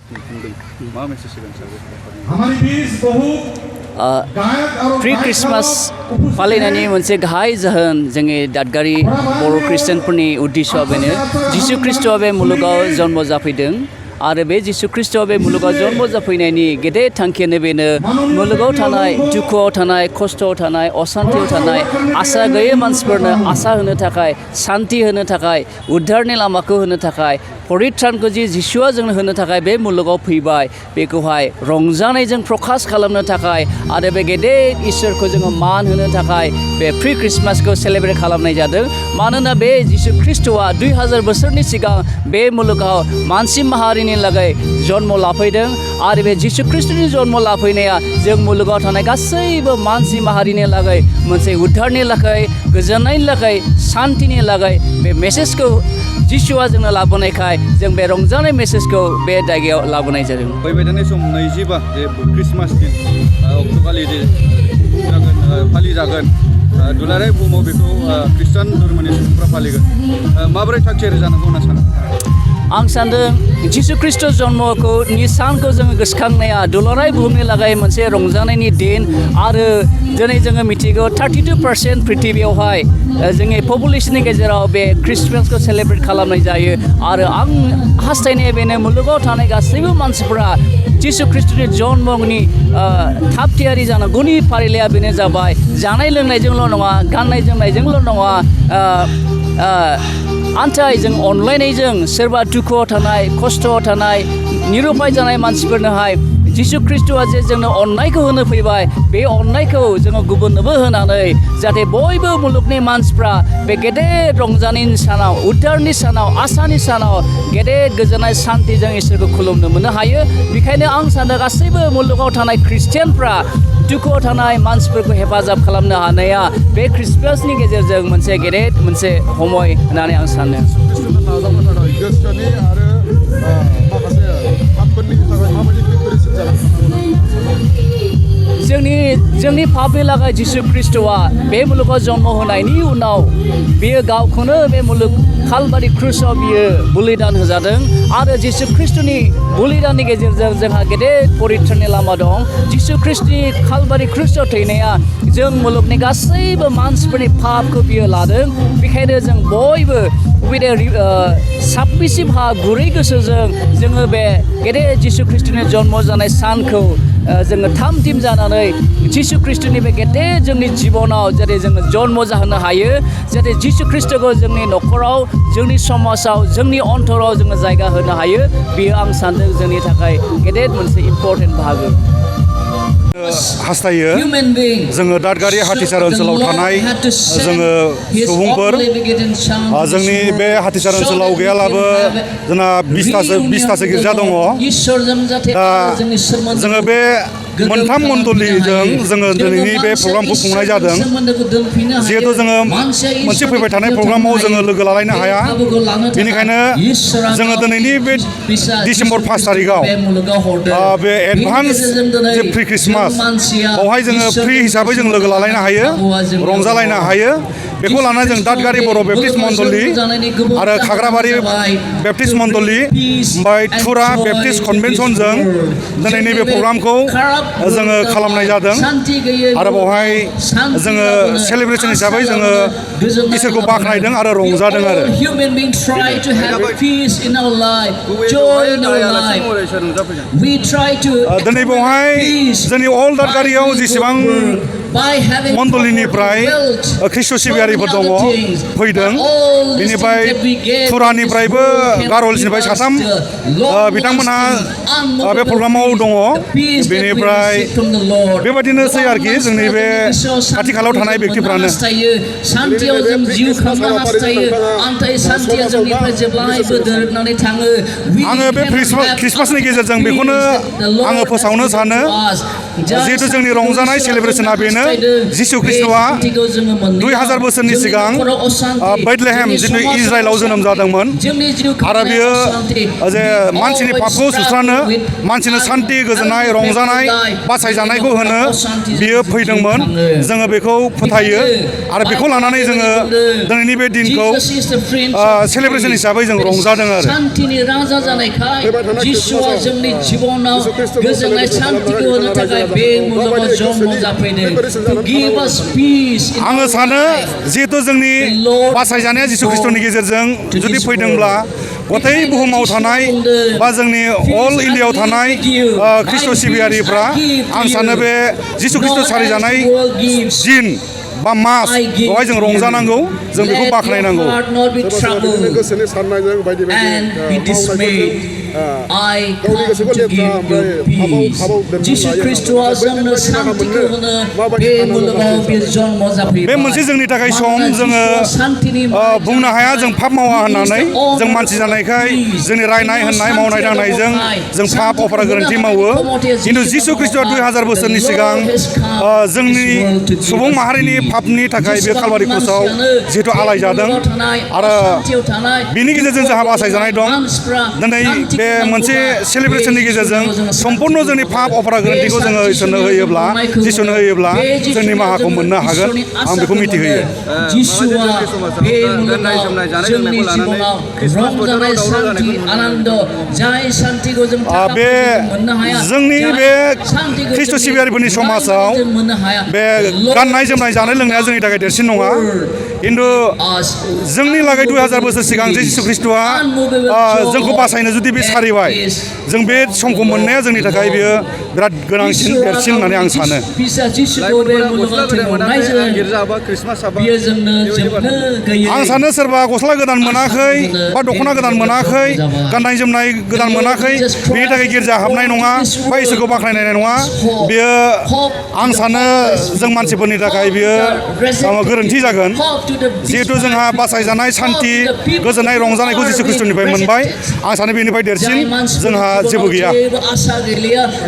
खुंदों मा मेसेज होगोन सार pre Christmas फालिनायनि मोनसे गाहाय जाहोन जोंनि दादगारि बर' खृष्टानफोरनि उद्देश्यआ बेनो जिसु ख्रीष्टआ बे मुलुगाव जन्म जाफैदों आरो बे जिसु ख्रीष्टआ बे मुलुगाव जन्म जाफैनायनि गेदेर थांखियानो बेनो मुलुगाव थानाय दुखुआव थानाय खस्थ'आव थानाय असान्तियाव थानाय आसा गैयै मानसिफोरनो आसा होनो थाखाय शान्ति होनो थाखाय उद्धारनि लामाखौ होनो थाखाय परित्रानखौ जि जिसुआ जोंनो होनो थाखाय बे मुलुगाव फैबाय बेखौहाय रंजानायजों प्रकाश खालामनो थाखाय आरो बे गेदेर इसोरखौ जोङो मान होनो थाखाय बे प्रि क्रिसमासखौ सेलेब्रेट खालामनाय जादों मानोना बे जिसु ख्रीष्टआ 2000 बोसोरनि सिगां बे मुलुगाव मानसि माहारिनि लागै जन्म लाफैदों आरो बे जिसु ख्रीष्टनि जन्म लाफैनाया जों मुलुगाव थानाय गासैबो मानसि माहारिनि लागै मोनसे उद्धारनि लागै गोजोननायनि लागै शान्तिनि लागै बे मेसेजखौ जिसुआ जोंनो लाबोनायखाय जों बे रंजानाय मेसेजखौ बे जायगायाव लाबोनाय जादों। फैबाय थानाय सम 25 जे क्रिसमास दिन अक्ट'खालि जे फालिजागोन दुलाराय बुहुमाव बेखौ खृष्टान धर्मनि सुबुंफ्रा फालिगोन माबोरै थाग-थियारि जानांगौ होनना सानो? आं सान्दों जिसु ख्रीष्ट जन्मखौ सानखौ जोङो गोसोखांनाया दुलाराय बुहुमनि लागै मोनसे रंजानायनि दिन आरो दिनै जोङो मिथिगौ 32% पृथिबियावहाय जोंनि पपुलेशननि गेजेराव बे क्रिसमासखौ सेलेब्रेट खालामनाय जायो आरो आं हास्थायनाया बेनो मुलुगाव थानाय गासैबो मानसिफोरा जिसु ख्रीष्टनि जन्मनि थाब थियारि जानांगौनि फारिलाइया बेनो जाबाय जानाय लोंनायजोंल' नङा गाननाय जोमनायजोंल' नङा आन्थाय जों अनलायनायजों सोरबा दुखुआव थानाय खस्थ'आव थानाय निरुपाय जानाय मानसिफोरनोहाय जिसु ख्रीष्टआ जे जोंनो अननायखौ होनो फैबाय बे अननायखौ जोङो गुबुननोबो होनानै जाहाथे बयबो मुलुगनि मानसिफ्रा बे गेदेर रंजानायनि सानाव उद्धारनि सानाव आसानि सानाव गेदेर गोजोननाय शान्तिजों इसोरखौ खुलुमनो मोननो हायो बेखायनो आं सानो गासैबो मुलुगाव थानाय ख्रिस्टियानफ्रा दुखुआव थानाय मानसिफोरखौ हेफाजाब खालामनो हानाया बे क्रिसमासनि गेजेरजों मोनसे गेदेर मोनसे समय होननानै आं सानो जोंनि पापनि लागै जिसु ख्रीष्टआ बे मुलुगाव जन्म होनायनि उनाव बियो गावखौनो बे मुलुग कालबारि क्रुसाव बियो बलिदान होजादों आरो जिसु ख्रीष्टनि बलिदाननि गेजेरजों जोंहा गेदेर परित्राननि लामा दं जिसु ख्रीष्टनि कालबारि क्रुसाव थैनाया जों मुलुगनि गासैबो मानसिफोरनि पापखौ बियो लादों बेखायनो जों बयबो साबबिसिमहा गुरै गोसोजों जोङो बे गेदेर जिसु ख्रीष्टनि जन्म जानाय सानखौ जोङो थाम थिम जानानै जिसु ख्रीष्टनि बे गेदेर जोंनि जिबनाव जेरै जोङो जन्म जाहोनो हायो जाहाथे जिसु ख्रीष्टखौ जोंनि न'खराव जोंनि समाजाव जोंनि अन्तराव जोङो जायगा होनो हायो बेयो आं सान्दों जोंनि थाखाय गेदेर मोनसे इम्परटेन्ट बाहागो हास्थायो जोङो दादगारि हाथिसार ओनसोलाव थानाय जोङो सुबुंफोर जोंनि बे हाथिसार ओनसोलाव गैयालाबो जोंना 20थासो गिर्जा दङ दा जोङो बे मोनथाम मण्डलीजों जोङो दिनैनि बे प्रग्रामखौ खुंनाय जादों जिहेतु जोङो मोनसे फैबाय थानाय प्रग्रामाव जोङो लोगो लालायनो हाया बेनिखायनो जोङो दिनैनि बे डिसेम्बर 5 तारिखआव बे एडभान्स जे प्रि क्रिसमास बावहाय जोङो फ्रि हिसाबै जों लोगो लालायनो हायो रंजालायनो हायो बेखौ लानानै जों दादगारि बर' बेप्टिस्ट मण्डली आरो खाग्राबारि बेप्टिस्ट मण्डली ओमफ्राय थुरा बेप्टिस्ट कनभेन्सनजों दिनै नैबे प्रग्रामखौ जोङो खालामनाय जादों आरो बावहाय जोङो सेलेब्रेसन हिसाबै जोङो इसोरखौ बाख्नायदों आरो रंजादों आरो दिनै बावहाय जोंनि अल दादगारियाव जेसेबां मण्डलीनिफ्राय ख्रिस्ट' सिबियारिफोर दङ फैदों बेनिफ्राय थुरानिफ्रायबो गार'लसिनिफ्राय साथाम बिथांमोनहा बे प्रग्रामाव दङ बेनिफ्राय बेबायदिनोसै आरोखि जोंनि बे खाथि खालायाव थानाय बेक्तिफ्रानो आङो बे ख्रिस्टमासनि गेजेरजों बेखौनो आङो फोसावनो सानो जिहेतु जोंनि रंजानाय सेलेब्रेसना बेनो जिसु ख्रीष्टआ 2000 बोसोर बोसोरनि सिगां बैथलेहेम जिथु इजराइलाव जोनोम जादोंमोन आरो बियो जे मानसिनि पापखौ सुस्रांनो मानसिनो सान्ति गोजोननाय रंजानाय बासायजानायखौ होनो बियो फैदोंमोन जोङो बेखौ फोथायो आरो बेखौ लानानै जोङो दिनैनि बे दिनखौ सेलेब्रेसन हिसाबै जों रंजादों आरो शान्तिनि राजा जानायखाय जिसुआ जोंनि जिबनाव गोजोननाय सान्तिखौ होनो थाखाय बे मुलुगाव जन्म जाफैदों to give us peace in आङो our सानो life. जिहेतु जोंनि बासायजानाया जिसु ख्रिस्ट'नि गेजेरजों जुदि फैदोंब्ला गथाय बुहुमाव थानाय बा जोंनि अल इन्डियायाव थानाय ख्रिस्ट' सिबियारिफ्रा आं सानो बे जिसु ख्रिस्ट' सारिजानाय दिन बा मास बेवहाय जों रंजानांगौ जों बेखौ बाख्नायनांगौ गोसोनि साननायजों बायदि I come to give you peace. जिसु ख्रिस्ट'आ जोंनो शान्तिखौ होनो बे मुलुगाव बे जन्म जाफैबाय। बे मोनसे जोंनि थाखाय सम जोङो बुंनो हाया जों पाप मावा होननानै जों मानसि जानायखाय जोंनि रायनाय होननाय मावनाय दांनायजों जों पाप अफरा गोरोन्थि मावो खिन्थु जिसु ख्रिस्ट'आ 2000 बोसोरनि सिगां जोंनि सुबुं माहारिनि पापनि थाखाय बे कालभारि क्रसआव जिहेतु आलाय जादों आरो बिनि गेजेरजों जोंहा बासायजानाय दं दिनै बे मोनसे सेलेब्रेसननि गेजेरजों सम्पूर्ण जोंनि पाप अफरा गोरोन्थिखौ जोङो इसोरनो होयोब्ला जिसुनो होयोब्ला जों निमाहाखौ मोननो हागोन आं बेखौ मिथिहोयो जिसुआ बे मुलुगाव जोंनि जिबनाव रंजानाय सान्ति आनन्द जाय सान्तिखौ जों बे जोंनि बे ख्रिस्ट' सिबियारिफोरनि समाजाव बे गाननाय जोमनाय जानाय लोंनाया जोंनि थाखाय देरसिन नङा खिन्थु जोंनि लागै 2000 बोसोर सिगां जे जिसु ख्रिस्ट'आ जोंखौ बासायनो जुदि बे सारिबाय जों बे समखौ मोननाया जोंनि थाखाय बेयो बिराद गोनांसिन देरसिन होननानै आं सानो आं सानो सोरबा गस्ला गोदान मोनाखै बा दख'ना गोदान मोनाखै गाननाय जोमनाय गोदान मोनाखै बेनि थाखाय गिर्जा हाबनाय नङा बा इसोरखौ बाख्नायनाय नङा बेयो आं सानो जों मानसिफोरनि थाखाय बेयो गोरोन्थि जागोन जिहेतु जोंहा बासायजानाय सान्ति गोजोननाय रंजानायखौ जिसु ख्रिस्ट'निफ्राय मोनबाय आं सानो बेनिफ्राय देरसिन जोंहा जेबो गैया